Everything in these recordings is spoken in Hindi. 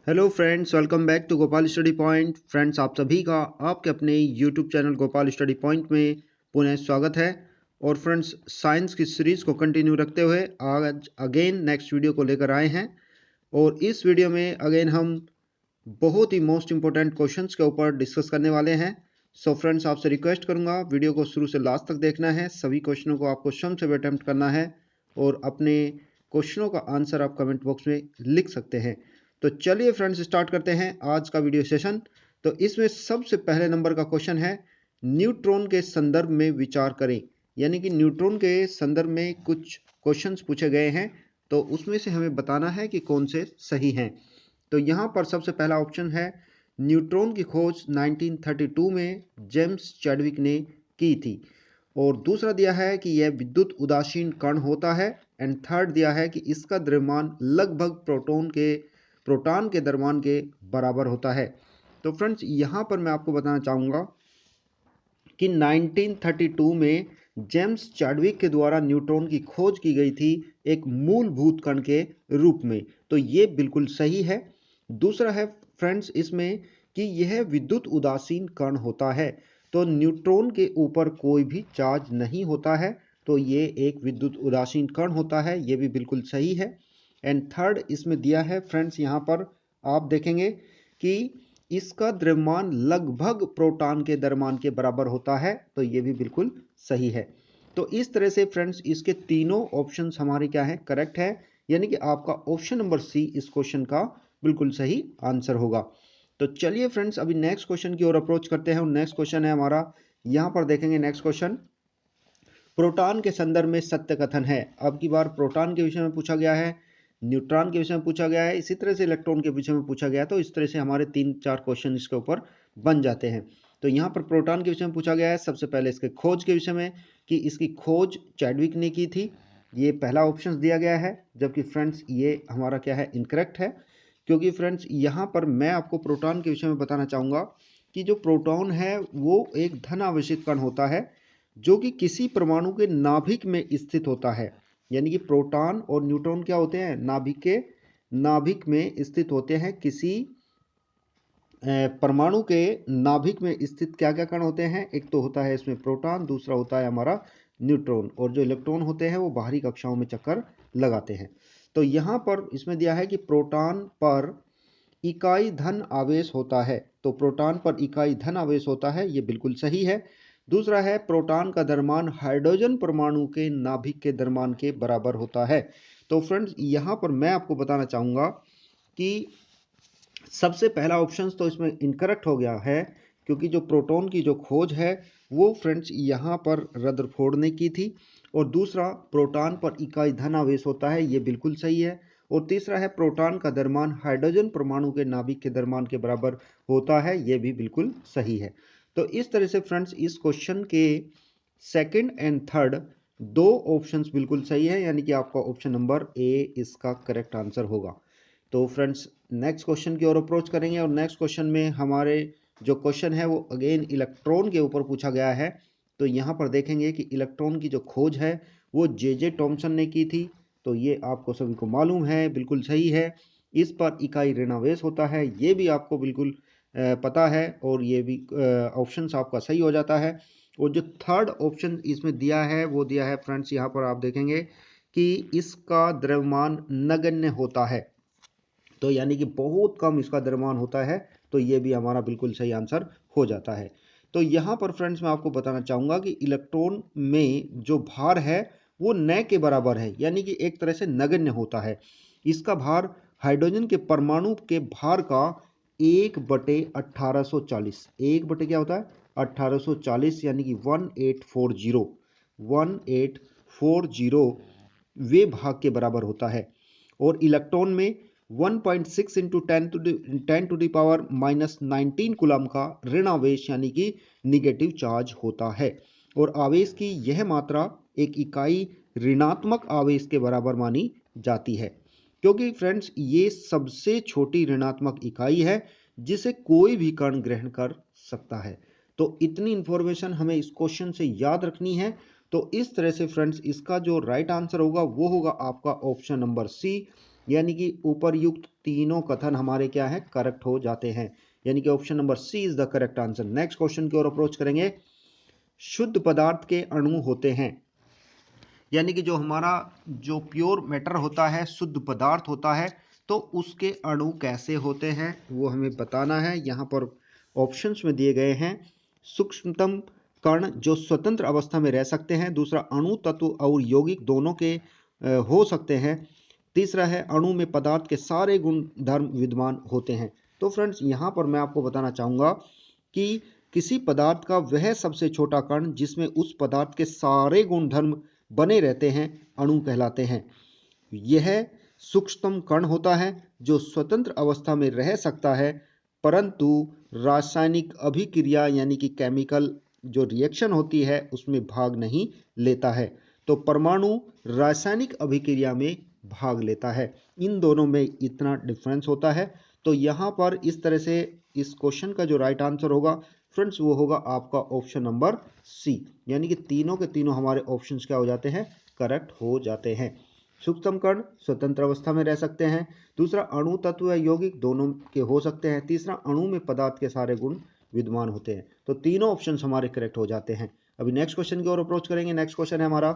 Hello friends, welcome back to Gopal study point. Friends, आप सभी का आपके अपने YouTube channel Gopal study point में पुनः स्वागत है। और फ्रेंड्स, साइंस की सीरीज़ को कंटिन्यू रखते हुए आज अगेन नेक्स्ट वीडियो को लेकर आए हैं। और इस वीडियो में अगेन हम बहुत ही मोस्ट इंपॉर्टेंट क्वेश्चंस के ऊपर डिस्कस करने वाले हैं। सो फ्रेंड्स, आपसे रिक्वेस्ट करूंगा वीडियो को शुरू से लास्ट तक देखना है। सभी क्वेश्चनों को आपको स्वयं से अटेम्प्ट करना है और अपने क्वेश्चनों का आंसर आप कमेंट बॉक्स में लिख सकते हैं। तो चलिए फ्रेंड्स, स्टार्ट करते हैं आज का वीडियो सेशन। तो इसमें सबसे पहले नंबर का क्वेश्चन है, न्यूट्रॉन के संदर्भ में विचार करें। यानी कि न्यूट्रॉन के संदर्भ में कुछ क्वेश्चंस पूछे गए हैं, तो उसमें से हमें बताना है कि कौन से सही हैं। तो यहाँ पर सबसे पहला ऑप्शन है, न्यूट्रॉन की खोज 1932 में जेम्स चैडविक ने की थी। और दूसरा दिया है कि यह विद्युत उदासीन कण होता है। एंड थर्ड दिया है कि इसका द्रव्यमान लगभग प्रोटॉन के द्रव्यमान के बराबर होता है। तो फ्रेंड्स, यहाँ पर मैं आपको बताना चाहूँगा कि 1932 में जेम्स चैडविक के द्वारा न्यूट्रॉन की खोज की गई थी एक मूलभूत कण के रूप में। तो ये बिल्कुल सही है। दूसरा है फ्रेंड्स इसमें कि यह विद्युत उदासीन कण होता है। तो न्यूट्रॉन के ऊपर कोई भी चार्ज नहीं होता है, तो ये एक विद्युत उदासीन कण होता है, ये भी बिल्कुल सही है। एंड थर्ड इसमें दिया है फ्रेंड्स, यहाँ पर आप देखेंगे कि इसका द्रव्यमान लगभग प्रोटॉन के द्रव्यमान के बराबर होता है, तो ये भी बिल्कुल सही है। तो इस तरह से फ्रेंड्स इसके तीनों ऑप्शंस हमारे क्या है, करेक्ट है। यानी कि आपका ऑप्शन नंबर सी इस क्वेश्चन का बिल्कुल सही आंसर होगा। तो चलिए फ्रेंड्स, अभी नेक्स्ट क्वेश्चन की ओर अप्रोच करते हैं। नेक्स्ट क्वेश्चन है हमारा, यहाँ पर देखेंगे नेक्स्ट क्वेश्चन, प्रोटॉन के संदर्भ में सत्य कथन है। अब की बार प्रोटॉन के विषय में पूछा गया है, न्यूट्रॉन के विषय में पूछा गया है, इसी तरह से इलेक्ट्रॉन के विषय में पूछा गया। तो इस तरह से हमारे 3-4 क्वेश्चन इसके ऊपर बन जाते हैं। तो यहाँ पर प्रोटॉन के विषय में पूछा गया है, सबसे पहले इसके खोज के विषय में कि इसकी खोज चैडविक ने की थी, ये पहला ऑप्शन दिया गया है। जबकि फ्रेंड्स ये हमारा क्या है, इनकरेक्ट है। क्योंकि फ्रेंड्स यहाँ पर मैं आपको प्रोटॉन के विषय में बताना चाहूँगा कि जो प्रोटॉन है वो एक धन आवेशित कण होता है जो कि किसी परमाणु के नाभिक में स्थित होता है। यानी कि प्रोटॉन और न्यूट्रॉन क्या होते हैं, नाभिक में स्थित होते हैं। किसी परमाणु के नाभिक में स्थित क्या क्या कण होते हैं, एक तो होता है इसमें प्रोटॉन, दूसरा होता है हमारा न्यूट्रॉन, और जो इलेक्ट्रॉन होते हैं वो बाहरी कक्षाओं में चक्कर लगाते हैं। तो यहाँ पर इसमें दिया है कि प्रोटॉन पर इकाई धन आवेश होता है। तो प्रोटॉन पर इकाई धन आवेश होता है, ये बिल्कुल सही है। दूसरा है, प्रोटॉन का द्रव्यमान हाइड्रोजन परमाणु के नाभिक के द्रव्यमान के बराबर होता है। तो फ्रेंड्स यहाँ पर मैं आपको बताना चाहूँगा कि सबसे पहला ऑप्शन तो इसमें इनकरेक्ट हो गया है, क्योंकि जो प्रोटॉन की जो खोज है वो फ्रेंड्स यहाँ पर रदरफोर्ड ने की थी। और दूसरा, प्रोटॉन पर इकाई धन आवेश होता है, ये बिल्कुल सही है। और तीसरा है, प्रोटॉन का द्रव्यमान हाइड्रोजन परमाणु के नाभिक के द्रव्यमान के बराबर होता है, ये भी बिल्कुल सही है। तो इस तरह से फ्रेंड्स इस क्वेश्चन के सेकंड एंड थर्ड दो ऑप्शंस बिल्कुल सही है, यानी कि आपका ऑप्शन नंबर ए इसका करेक्ट आंसर होगा। तो फ्रेंड्स नेक्स्ट क्वेश्चन की ओर अप्रोच करेंगे, और नेक्स्ट क्वेश्चन में हमारे जो क्वेश्चन है वो अगेन इलेक्ट्रॉन के ऊपर पूछा गया है। तो यहाँ पर देखेंगे कि इलेक्ट्रॉन की जो खोज है वो जे टॉमसन ने की थी। तो ये आपको सभी को मालूम है, बिल्कुल सही है। इस पर इकाई ऋणावेश होता है, ये भी आपको बिल्कुल पता है, और ये भी ऑप्शन आपका सही हो जाता है। और जो थर्ड ऑप्शन इसमें दिया है वो दिया है फ्रेंड्स, यहाँ पर आप देखेंगे कि इसका द्रव्यमान नगण्य होता है। तो यानी कि बहुत कम इसका द्रव्यमान होता है, तो ये भी हमारा बिल्कुल सही आंसर हो जाता है। तो यहाँ पर फ्रेंड्स मैं आपको बताना चाहूँगा कि इलेक्ट्रॉन में जो भार है वो न के बराबर है, यानी कि एक तरह से नगण्य होता है। इसका भार हाइड्रोजन के परमाणु के भार का 1/1840, 1 बटे क्या होता है 1840, यानी कि 1840 वे भाग के बराबर होता है। और इलेक्ट्रॉन में 1.6 into 10 to the power -19 coulomb का ऋण आवेश यानी कि निगेटिव चार्ज होता है। और आवेश की यह मात्रा एक इकाई ऋणात्मक आवेश के बराबर मानी जाती है, क्योंकि फ्रेंड्स ये सबसे छोटी ऋणात्मक इकाई है जिसे कोई भी कण ग्रहण कर सकता है। तो इतनी इंफॉर्मेशन हमें इस क्वेश्चन से याद रखनी है। तो इस तरह से फ्रेंड्स इसका जो राइट आंसर होगा वो होगा आपका ऑप्शन नंबर सी, यानी कि ऊपरयुक्त तीनों कथन हमारे क्या है, करेक्ट हो जाते हैं। यानी कि option number C is the correct answer. Next question की ओर अप्रोच करेंगे। शुद्ध पदार्थ के अणु होते हैं, यानी कि जो हमारा जो प्योर मैटर होता है, शुद्ध पदार्थ होता है, तो उसके अणु कैसे होते हैं वो हमें बताना है। यहाँ पर ऑप्शंस में दिए गए हैं। सूक्ष्मतम कण जो स्वतंत्र अवस्था में रह सकते हैं, दूसरा अणु तत्व और यौगिक दोनों के हो सकते हैं, तीसरा है अणु में पदार्थ के सारे गुण धर्म विद्यमान होते हैं। तो फ्रेंड्स यहाँ पर मैं आपको बताना चाहूँगा कि किसी पदार्थ का वह सबसे छोटा कण जिसमें उस पदार्थ के सारे गुण धर्म बने रहते हैं, अणु कहलाते हैं। यह सूक्ष्मतम कण होता है जो स्वतंत्र अवस्था में रह सकता है, परंतु रासायनिक अभिक्रिया यानी कि केमिकल जो रिएक्शन होती है उसमें भाग नहीं लेता है। तो परमाणु रासायनिक अभिक्रिया में भाग लेता है। इन दोनों में इतना डिफरेंस होता है। तो यहाँ पर इस तरह से इस क्वेश्चन का जो राइट आंसर होगा फ्रेंड्स वो होगा आपका ऑप्शन नंबर सी। यानी कि तीनों के तीनों हमारे ऑप्शंस क्या हो जाते हैं, करेक्ट हो जाते हैं। सूक्ष्म कण स्वतंत्र अवस्था में रह सकते हैं, दूसरा अणु तत्व या यौगिक दोनों के हो सकते हैं, तीसरा अणु में पदार्थ के सारे गुण विद्यमान होते हैं। तो तीनों ऑप्शंस हमारे करेक्ट हो जाते हैं। अभी नेक्स्ट क्वेश्चन की ओर अप्रोच करेंगे। नेक्स्ट क्वेश्चन है हमारा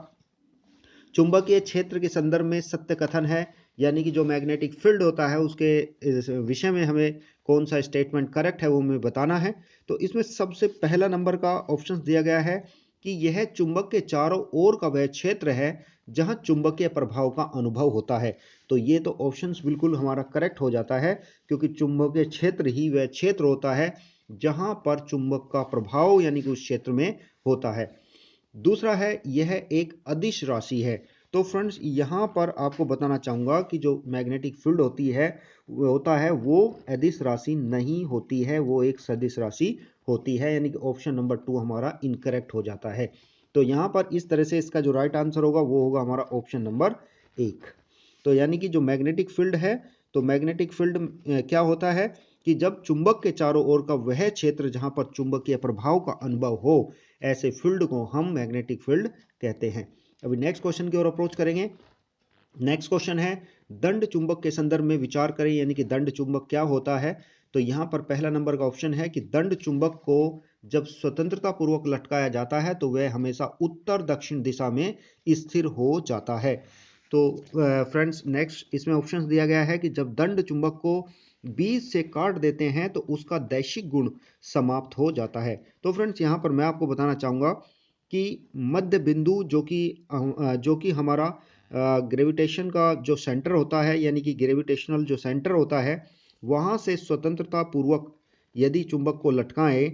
चुंबकीय क्षेत्र के संदर्भ में सत्य कथन है, यानी कि जो मैग्नेटिक फील्ड होता है उसके विषय में हमें कौन सा स्टेटमेंट करेक्ट है वो हमें बताना है। तो इसमें सबसे पहला नंबर का ऑप्शन दिया गया है कि यह चुंबक के चारों ओर का वह क्षेत्र है जहां चुंबकीय प्रभाव का अनुभव होता है। तो ये तो ऑप्शंस बिल्कुल हमारा करेक्ट हो जाता है, क्योंकि चुंबकीय क्षेत्र ही वह क्षेत्र होता है जहां पर चुंबक का प्रभाव यानी कि उस क्षेत्र में होता है। दूसरा है यह एक अदिश राशि है। तो फ्रेंड्स यहाँ पर आपको बताना चाहूँगा कि जो मैग्नेटिक फील्ड होता है वो अदिश राशि नहीं होती है, वो एक सदिश राशि होती है। यानी कि ऑप्शन नंबर 2 हमारा इनकरेक्ट हो जाता है। तो यहाँ पर इस तरह से इसका जो राइट आंसर होगा वो होगा हमारा ऑप्शन नंबर 1। तो यानी कि जो मैग्नेटिक फील्ड है, तो मैग्नेटिक फील्ड क्या होता है कि जब चुंबक के चारों ओर का वह क्षेत्र जहां पर चुंबकीय प्रभाव का अनुभव हो, ऐसे फील्ड को हम मैग्नेटिक फील्ड कहते हैं। अभी नेक्स्ट क्वेश्चन की ओर अप्रोच करेंगे। नेक्स्ट क्वेश्चन है दंड चुंबक के संदर्भ में विचार करें, यानी कि दंड चुंबक क्या होता है। तो यहाँ पर पहला नंबर का ऑप्शन है कि दंड चुंबक को जब स्वतंत्रता पूर्वक लटकाया जाता है तो वह हमेशा उत्तर दक्षिण दिशा में स्थिर हो जाता है। तो फ्रेंड्स नेक्स्ट इसमें ऑप्शन दिया गया है कि जब दंड चुंबक को बीच से काट देते हैं तो उसका दैशिक गुण समाप्त हो जाता है। तो फ्रेंड्स यहाँ पर मैं आपको बताना चाहूँगा कि मध्य बिंदु जो कि हमारा ग्रेविटेशन का जो सेंटर होता है, यानी कि ग्रेविटेशनल जो सेंटर होता है, वहाँ से स्वतंत्रता पूर्वक यदि चुंबक को लटकाएं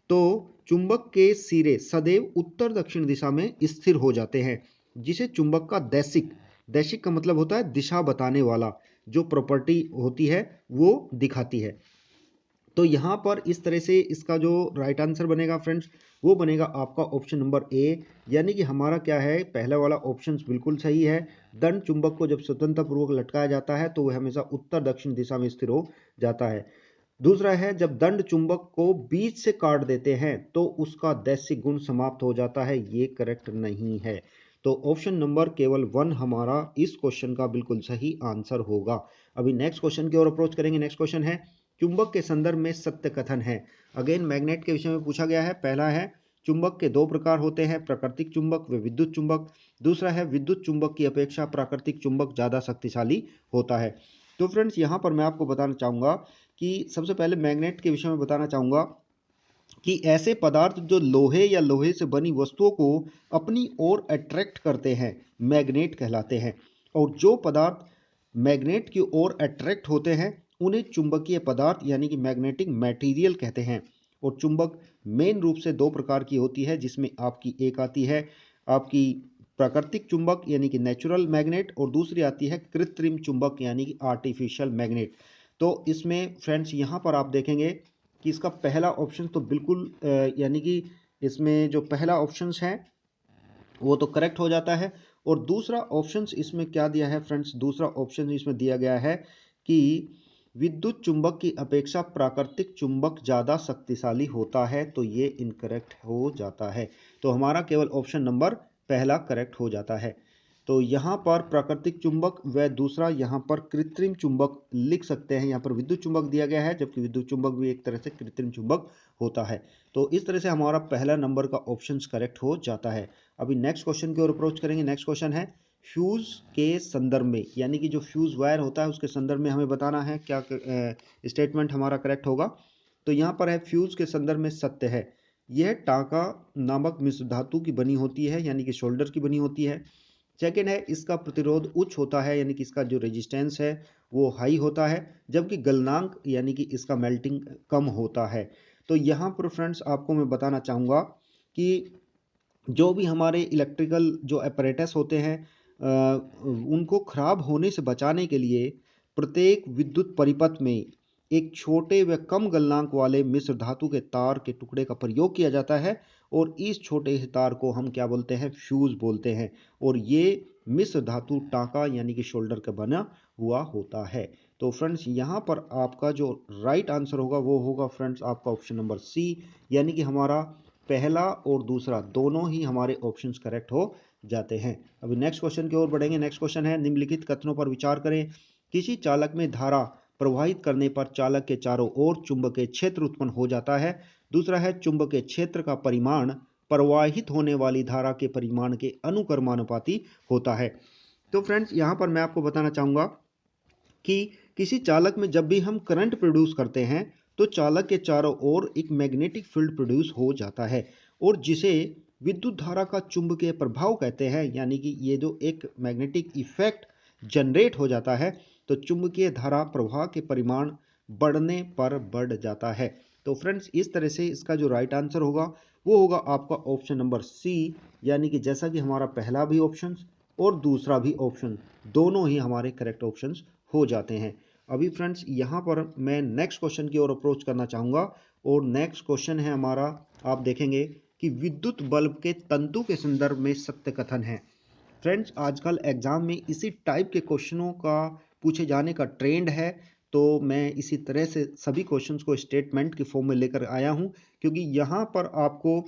तो चुंबक के सिरे सदैव उत्तर दक्षिण दिशा में स्थिर हो जाते हैं, जिसे चुंबक का दैशिक का मतलब होता है दिशा बताने वाला जो प्रॉपर्टी होती है वो दिखाती है। तो यहाँ पर इस तरह से इसका जो राइट आंसर बनेगा फ्रेंड्स वो बनेगा आपका ऑप्शन नंबर ए। यानी कि हमारा क्या है, पहला वाला ऑप्शन बिल्कुल सही है। दंड चुंबक को जब स्वतंत्रता पूर्वक लटकाया जाता है तो वह हमेशा उत्तर दक्षिण दिशा में स्थिर हो जाता है। दूसरा है जब दंड चुंबक को बीच से काट देते हैं तो उसका दैशिक गुण समाप्त हो जाता है, ये करेक्ट नहीं है। तो ऑप्शन नंबर केवल 1 हमारा इस क्वेश्चन का बिल्कुल सही आंसर होगा। अभी नेक्स्ट क्वेश्चन की ओर अप्रोच करेंगे। नेक्स्ट क्वेश्चन है चुंबक के संदर्भ में सत्य कथन है। अगेन मैग्नेट के विषय में पूछा गया है। पहला है चुंबक के दो प्रकार होते हैं, प्राकृतिक चुंबक व विद्युत चुंबक। दूसरा है विद्युत चुंबक की अपेक्षा प्राकृतिक चुंबक ज़्यादा शक्तिशाली होता है। तो फ्रेंड्स यहाँ पर मैं आपको बताना चाहूँगा कि सबसे पहले मैग्नेट के विषय में बताना चाहूँगा कि ऐसे पदार्थ जो लोहे या लोहे से बनी वस्तुओं को अपनी ओर अट्रैक्ट करते हैं मैग्नेट कहलाते हैं, और जो पदार्थ मैग्नेट की ओर अट्रैक्ट होते हैं उन्हें चुंबकीय पदार्थ यानी कि मैग्नेटिक मटेरियल कहते हैं। और चुंबक मेन रूप से दो प्रकार की होती है, जिसमें आपकी एक आती है आपकी प्राकृतिक चुंबक यानी कि नेचुरल मैग्नेट, और दूसरी आती है कृत्रिम चुंबक यानी कि आर्टिफिशियल मैग्नेट। तो इसमें फ्रेंड्स यहाँ पर आप देखेंगे कि इसका पहला ऑप्शन तो बिल्कुल यानी कि इसमें जो पहला ऑप्शन है वो तो करेक्ट हो जाता है। और दूसरा ऑप्शन इसमें क्या दिया है फ्रेंड्स, दूसरा ऑप्शन इसमें दिया गया है कि विद्युत चुंबक की अपेक्षा प्राकृतिक चुंबक ज़्यादा शक्तिशाली होता है, तो ये इनकरेक्ट हो जाता है। तो हमारा केवल ऑप्शन नंबर पहला करेक्ट हो जाता है। तो यहाँ पर प्राकृतिक चुंबक व दूसरा यहाँ पर कृत्रिम चुंबक लिख सकते हैं। यहाँ पर विद्युत चुंबक दिया गया है, जबकि विद्युत चुंबक भी एक तरह से कृत्रिम चुंबक होता है। तो इस तरह से हमारा पहला नंबर का ऑप्शन करेक्ट हो जाता है। अभी नेक्स्ट क्वेश्चन की ओर अप्रोच करेंगे। नेक्स्ट क्वेश्चन है फ्यूज के संदर्भ में, यानी कि जो फ्यूज वायर होता है उसके संदर्भ में हमें बताना है क्या स्टेटमेंट हमारा करेक्ट होगा। तो यहाँ पर है फ्यूज के संदर्भ में सत्य है, यह टांका नामक मिश्र धातु की बनी होती है, यानी कि शोल्डर की बनी होती है। सेकेंड है इसका प्रतिरोध उच्च होता है, यानी कि इसका जो रेजिस्टेंस है वो हाई होता है, जबकि गलनांक यानी कि इसका मेल्टिंग कम होता है। तो यहाँ पर फ्रेंड्स आपको मैं बताना चाहूँगा कि जो भी हमारे इलेक्ट्रिकल जो अपैरेटस होते हैं उनको खराब होने से बचाने के लिए प्रत्येक विद्युत परिपथ में एक छोटे व कम गलनांक वाले मिश्र धातु के तार के टुकड़े का प्रयोग किया जाता है, और इस छोटे से तार को हम क्या बोलते हैं, फ्यूज बोलते हैं। और ये मिश्र धातु टांका यानी कि शोल्डर का बना हुआ होता है। तो फ्रेंड्स यहाँ पर आपका जो राइट आंसर होगा वो होगा फ्रेंड्स आपका ऑप्शन नंबर सी, यानी कि हमारा पहला और दूसरा दोनों ही हमारे ऑप्शंस करेक्ट हो जाते हैं। अभी नेक्स्ट क्वेश्चन की ओर बढ़ेंगे। नेक्स्ट क्वेश्चन है निम्नलिखित कथनों पर विचार करें। किसी चालक में धारा प्रवाहित करने पर चालक के चारों ओर चुंबकीय क्षेत्र उत्पन्न हो जाता है। दूसरा है चुंबकीय क्षेत्र का परिमाण प्रवाहित होने वाली धारा के परिमाण के अनुक्रमानुपाती होता है। तो फ्रेंड्स यहाँ पर मैं आपको बताना चाहूँगा कि किसी चालक में जब भी हम करंट प्रोड्यूस करते हैं तो चालक के चारों ओर एक मैग्नेटिक फील्ड प्रोड्यूस हो जाता है, और जिसे विद्युत धारा का चुंबकीय प्रभाव कहते हैं। यानी कि ये जो एक मैग्नेटिक इफेक्ट जनरेट हो जाता है तो चुंबकीय धारा प्रवाह के परिमाण बढ़ने पर बढ़ जाता है। तो फ्रेंड्स इस तरह से इसका जो राइट आंसर होगा वो होगा आपका ऑप्शन नंबर सी, यानी कि जैसा कि हमारा पहला भी ऑप्शन और दूसरा भी ऑप्शन दोनों ही हमारे करेक्ट ऑप्शंस हो जाते हैं। अभी फ्रेंड्स यहाँ पर मैं नेक्स्ट क्वेश्चन की ओर अप्रोच करना चाहूँगा, और नेक्स्ट क्वेश्चन है हमारा, आप देखेंगे कि विद्युत बल्ब के तंतु के संदर्भ में सत्य कथन है। फ्रेंड्स आजकल एग्जाम में इसी टाइप के क्वेश्चनों का पूछे जाने का ट्रेंड है, तो मैं इसी तरह से सभी क्वेश्चंस को स्टेटमेंट की फॉर्म में लेकर आया हूं, क्योंकि यहाँ पर आपको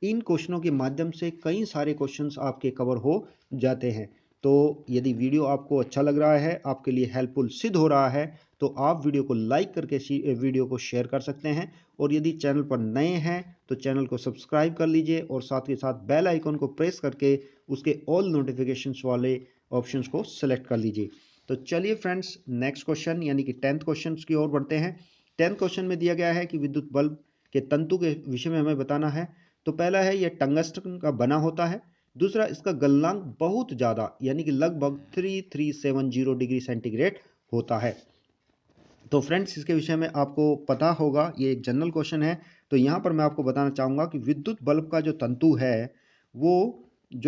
इन क्वेश्चनों के माध्यम से कई सारे क्वेश्चंस आपके कवर हो जाते हैं। तो यदि वीडियो आपको अच्छा लग रहा है, आपके लिए हेल्पफुल सिद्ध हो रहा है, तो आप वीडियो को लाइक करके वीडियो को शेयर कर सकते हैं, और यदि चैनल पर नए हैं तो चैनल को सब्सक्राइब कर लीजिए, और साथ ही साथ बेल आइकन को प्रेस करके उसके ऑल नोटिफिकेशंस वाले ऑप्शंस को सेलेक्ट कर लीजिए। तो चलिए फ्रेंड्स नेक्स्ट क्वेश्चन यानी कि 10th क्वेश्चन की ओर बढ़ते हैं। 10th क्वेश्चन में दिया गया है कि विद्युत बल्ब के तंतु के विषय में हमें बताना है। तो पहला है यह टंगस्टन का बना होता है। दूसरा इसका गलनांक बहुत ज़्यादा यानी कि लगभग 3370 डिग्री सेंटीग्रेड होता है। तो फ्रेंड्स इसके विषय में आपको पता होगा, ये एक जनरल क्वेश्चन है। तो यहाँ पर मैं आपको बताना चाहूँगा कि विद्युत बल्ब का जो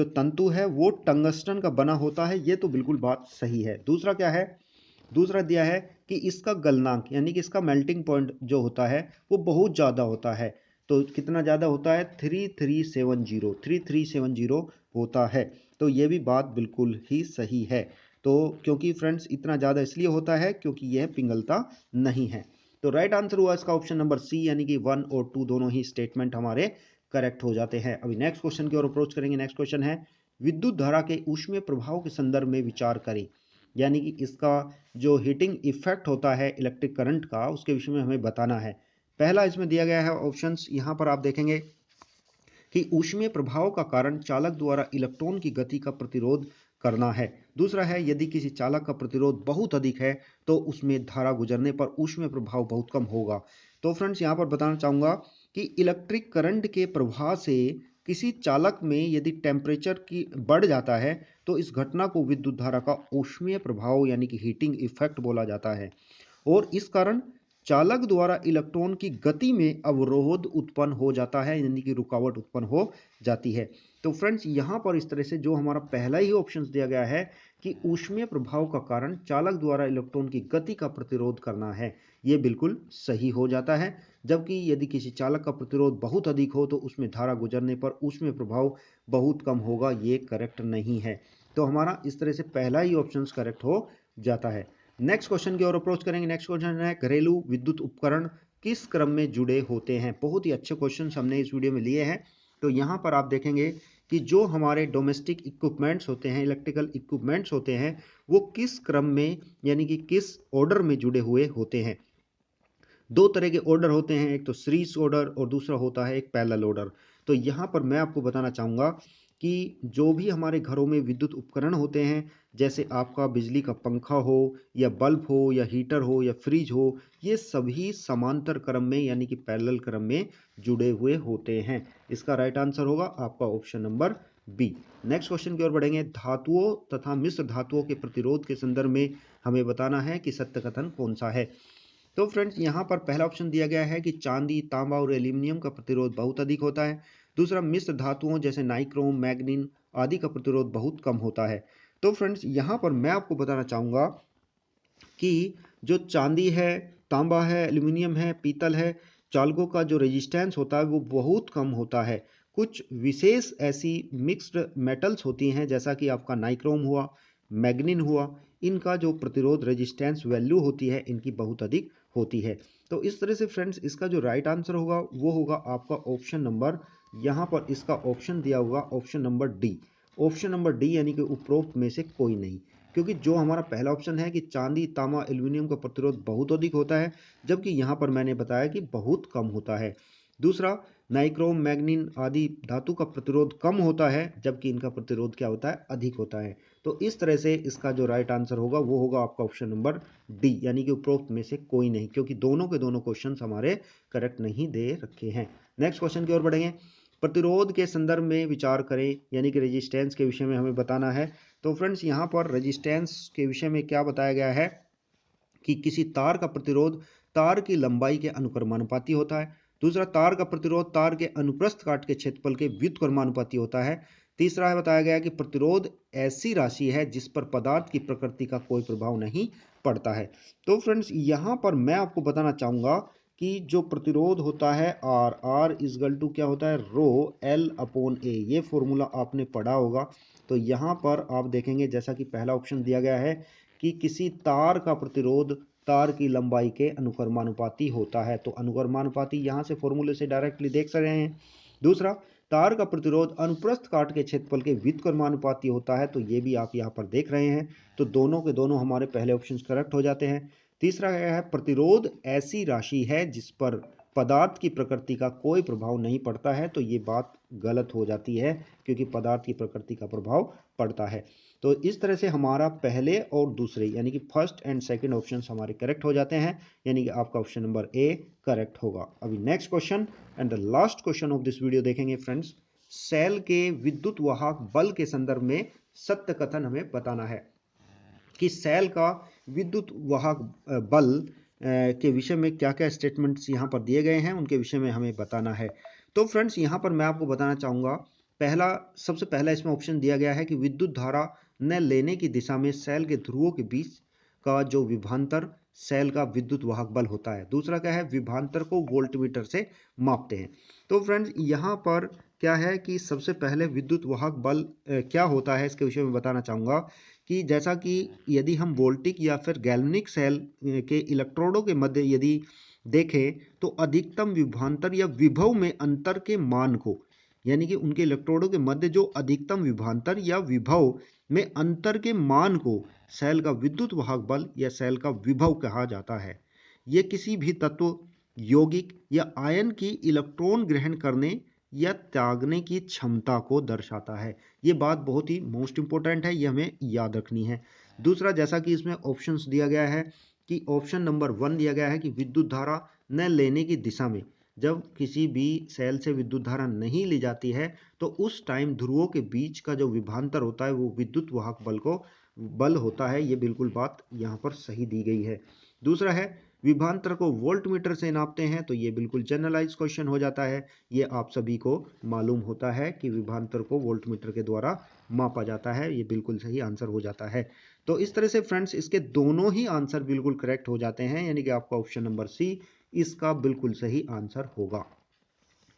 तंतु है वो टंगस्टन का बना होता है। ये तो बिल्कुल बात सही है। दूसरा क्या है, दूसरा दिया है कि इसका गलनांक यानी कि इसका मेल्टिंग पॉइंट जो होता है वो बहुत ज़्यादा होता है। तो कितना ज़्यादा होता है, 3370 होता है। तो ये भी बात बिल्कुल ही सही है। तो क्योंकि फ्रेंड्स इतना ज़्यादा इसलिए होता है क्योंकि यह पिघलता नहीं है। तो राइट आंसर हुआ इसका ऑप्शन नंबर सी, यानी कि 1 और 2 दोनों ही स्टेटमेंट हमारे करेक्ट हो जाते हैं। अभी नेक्स्ट क्वेश्चन की ओर अप्रोच करेंगे। नेक्स्ट क्वेश्चन है विद्युत धारा के ऊष्मीय प्रभाव के संदर्भ में विचार करें। यानी कि इसका जो हीटिंग इफेक्ट होता है इलेक्ट्रिक करंट का, उसके विषय में हमें बताना है। पहला इसमें दिया गया है ऑप्शंस, यहाँ पर आप देखेंगे कि ऊष्मीय प्रभाव का कारण चालक द्वारा इलेक्ट्रॉन की गति का प्रतिरोध करना है। दूसरा है यदि किसी चालक का प्रतिरोध बहुत अधिक है तो उसमें धारा गुजरने पर ऊष्मीय प्रभाव बहुत कम होगा। तो फ्रेंड्स यहाँ पर बताना चाहूँगा कि इलेक्ट्रिक करंट के प्रभाव से किसी चालक में यदि टेम्परेचर की बढ़ जाता है तो इस घटना को विद्युत धारा का ऊष्मीय प्रभाव यानी कि हीटिंग इफेक्ट बोला जाता है, और इस कारण चालक द्वारा इलेक्ट्रॉन की गति में अवरोध उत्पन्न हो जाता है, यानी कि रुकावट उत्पन्न हो जाती है। तो फ्रेंड्स यहाँ पर इस तरह से जो हमारा पहला ही ऑप्शन दिया गया है कि ऊष्मीय प्रभाव का कारण चालक द्वारा इलेक्ट्रॉन की गति का प्रतिरोध करना है, ये बिल्कुल सही हो जाता है। जबकि यदि किसी चालक का प्रतिरोध बहुत अधिक हो तो उसमें धारा गुजरने पर ऊष्मीय प्रभाव बहुत कम होगा, ये करेक्ट नहीं है। तो हमारा इस तरह से पहला ही ऑप्शन करेक्ट हो जाता है। नेक्स्ट क्वेश्चन की ओर अप्रोच करेंगे। नेक्स्ट क्वेश्चन है घरेलू विद्युत उपकरण किस क्रम में जुड़े होते हैं। बहुत ही अच्छे क्वेश्चन हमने इस वीडियो में लिए हैं। तो यहाँ पर आप देखेंगे कि जो हमारे डोमेस्टिक इक्विपमेंट्स होते हैं, इलेक्ट्रिकल इक्विपमेंट्स होते हैं, वो किस क्रम में यानी कि किस ऑर्डर में जुड़े हुए होते हैं। दो तरह के ऑर्डर होते हैं, एक तो सीरीज ऑर्डर और दूसरा होता है एक पैरेलल ऑर्डर। तो यहाँ पर मैं आपको बताना चाहूँगा कि जो भी हमारे घरों में विद्युत उपकरण होते हैं, जैसे आपका बिजली का पंखा हो या बल्ब हो या हीटर हो या फ्रिज हो, ये सभी समांतर क्रम में यानी कि पैरेलल क्रम में जुड़े हुए होते हैं। इसका राइट आंसर होगा आपका option number B. Next question की ओर बढ़ेंगे। धातुओं तथा मिश्र धातुओं के प्रतिरोध के संदर्भ में हमें बताना है कि सत्य कथन कौन सा है। तो फ्रेंड्स यहाँ पर पहला ऑप्शन दिया गया है कि चांदी, तांबा और एल्यूमिनियम का प्रतिरोध बहुत अधिक होता है। दूसरा, मिश्र धातुओं जैसे नाइक्रोम, मैग्नीन आदि का प्रतिरोध बहुत कम होता है। तो फ्रेंड्स यहाँ पर मैं आपको बताना चाहूँगा कि जो चांदी है, तांबा है, एल्यूमिनियम है, पीतल है, चालकों का जो रेजिस्टेंस होता है वो बहुत कम होता है। कुछ विशेष ऐसी मिक्स्ड मेटल्स होती हैं जैसा कि आपका नाइक्रोम हुआ, मैग्नीन हुआ, इनका जो प्रतिरोध रेजिस्टेंस वैल्यू होती है इनकी बहुत अधिक होती है। तो इस तरह से फ्रेंड्स इसका जो राइट आंसर होगा वो होगा आपका ऑप्शन नंबर, यहाँ पर इसका ऑप्शन दिया होगा option number D. Option number D यानी कि उपरोक्त में से कोई नहीं, क्योंकि जो हमारा पहला ऑप्शन है कि चांदी, तांबा, एल्यूमिनियम का प्रतिरोध बहुत अधिक होता है, जबकि यहाँ पर मैंने बताया कि बहुत कम होता है। दूसरा, नाइक्रोम, मैग्नीन आदि धातु का प्रतिरोध कम होता है, जबकि इनका प्रतिरोध क्या होता है, अधिक होता है। तो इस तरह से इसका जो राइट आंसर होगा वो होगा आपका ऑप्शन नंबर डी, यानी कि उपरोक्त में से कोई नहीं, क्योंकि दोनों के दोनों क्वेश्चन हमारे करेक्ट नहीं दे रखे हैं। नेक्स्ट क्वेश्चन की ओर बढ़ेंगे। प्रतिरोध के संदर्भ में विचार करें, यानी कि रेजिस्टेंस के विषय में हमें बताना है। तो फ्रेंड्स यहाँ पर रेजिस्टेंस के विषय में क्या बताया गया है कि किसी तार का प्रतिरोध तार की लंबाई के अनुक्रमानुपाती होता है। दूसरा, तार का प्रतिरोध तार के अनुप्रस्थ काट के क्षेत्रफल के व्युत्क्रमानुपाती होता है। तीसरा है बताया गया कि प्रतिरोध ऐसी राशि है जिस पर पदार्थ की प्रकृति का कोई प्रभाव नहीं पड़ता है। तो फ्रेंड्स यहाँ पर मैं आपको बताना चाहूँगा कि जो प्रतिरोध होता है आर इजगल टू क्या होता है, रो एल अपॉन ए, ये फॉर्मूला आपने पढ़ा होगा। तो यहाँ पर आप देखेंगे जैसा कि पहला ऑप्शन दिया गया है कि किसी तार का प्रतिरोध तार की लंबाई के अनुक्रमानुपाती होता है, तो अनुक्रमानुपाती यहाँ से फॉर्मूले से डायरेक्टली देख रहे हैं। दूसरा, तार का प्रतिरोध अनुप्रस्थ काट के क्षेत्रफल के व्युत्क्रमानुपाती होता है, तो ये भी आप यहाँ पर देख रहे हैं। तो दोनों के दोनों हमारे पहले ऑप्शन करेक्ट हो जाते हैं। तीसरा है प्रतिरोध ऐसी राशि है जिस पर पदार्थ की प्रकृति का कोई प्रभाव नहीं पड़ता है, तो ये बात गलत हो जाती है क्योंकि पदार्थ की प्रकृति का प्रभाव पड़ता है। तो इस तरह से हमारा पहले और दूसरे यानी कि फर्स्ट एंड सेकंड ऑप्शंस हमारे करेक्ट हो जाते हैं, यानी कि आपका ऑप्शन नंबर ए करेक्ट होगा। अभी next question and the last question of this video देखेंगे फ्रेंड्स। सेल के विद्युत वाहक बल के संदर्भ में सत्य कथन हमें बताना है कि सेल का विद्युत वाहक बल के विषय में क्या क्या स्टेटमेंट्स यहाँ पर दिए गए हैं, उनके विषय में हमें बताना है। तो फ्रेंड्स यहाँ पर मैं आपको बताना चाहूँगा, सबसे पहला इसमें ऑप्शन दिया गया है कि विद्युत धारा न लेने की दिशा में सेल के ध्रुवों के बीच का जो विभवांतर सेल का विद्युत वाहक बल होता है। दूसरा क्या है, विभवांतर को वोल्टमीटर से मापते हैं। तो फ्रेंड्स यहाँ पर क्या है कि सबसे पहले विद्युत वाहक बल क्या होता है इसके विषय में बताना चाहूँगा कि जैसा कि यदि हम वोल्टिक या फिर गैल्वेनिक सेल के इलेक्ट्रोडों के मध्य यदि देखें तो अधिकतम विभवांतर या विभव में अंतर के मान को, यानी कि उनके इलेक्ट्रोडों के मध्य जो अधिकतम विभवांतर या विभव में अंतर के मान को सेल का विद्युत वाहक बल या सेल का विभव कहा जाता है। यह किसी भी तत्व, यौगिक या आयन की इलेक्ट्रॉन ग्रहण करने या त्यागने की क्षमता को दर्शाता है। ये बात बहुत ही मोस्ट इंपॉर्टेंट है, ये हमें याद रखनी है। दूसरा, जैसा कि इसमें ऑप्शंस दिया गया है कि ऑप्शन नंबर 1 दिया गया है कि विद्युत धारा न लेने की दिशा में, जब किसी भी सेल से विद्युत धारा नहीं ली जाती है तो उस टाइम ध्रुवों के बीच का जो विभवांतर होता है वो विद्युत वाहक बल होता है। ये बिल्कुल बात यहाँ पर सही दी गई है। दूसरा है, विभवांतर को वोल्टमीटर से नापते हैं, तो ये बिल्कुल जनरलाइज क्वेश्चन हो जाता है। ये आप सभी को मालूम होता है कि विभवांतर को वोल्टमीटर के द्वारा मापा जाता है, ये बिल्कुल सही आंसर हो जाता है। तो इस तरह से फ्रेंड्स इसके दोनों ही आंसर बिल्कुल करेक्ट हो जाते हैं, यानी कि आपका ऑप्शन नंबर सी इसका बिल्कुल सही आंसर होगा।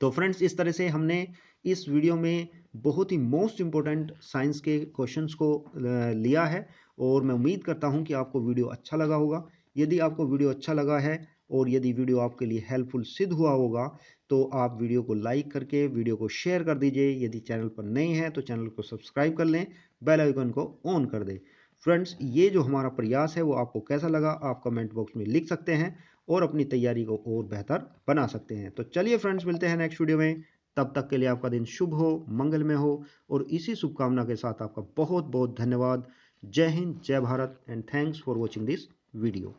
तो फ्रेंड्स इस तरह से हमने इस वीडियो में बहुत ही मोस्ट इम्पोर्टेंट साइंस के क्वेश्चंस को लिया है और मैं उम्मीद करता हूं कि आपको वीडियो अच्छा लगा होगा। यदि आपको वीडियो अच्छा लगा है और यदि वीडियो आपके लिए हेल्पफुल सिद्ध हुआ होगा तो आप वीडियो को लाइक करके वीडियो को शेयर कर दीजिए। यदि चैनल पर नए हैं तो चैनल को सब्सक्राइब कर लें, बेल आइकन को ऑन कर दें। फ्रेंड्स, ये जो हमारा प्रयास है वो आपको कैसा लगा आप कमेंट बॉक्स में लिख सकते हैं और अपनी तैयारी को और बेहतर बना सकते हैं। तो चलिए फ्रेंड्स, मिलते हैं नेक्स्ट वीडियो में। तब तक के लिए आपका दिन शुभ हो, मंगलमय हो और इसी शुभकामना के साथ आपका बहुत बहुत धन्यवाद। जय हिंद, जय Bharat and thanks for watching this video.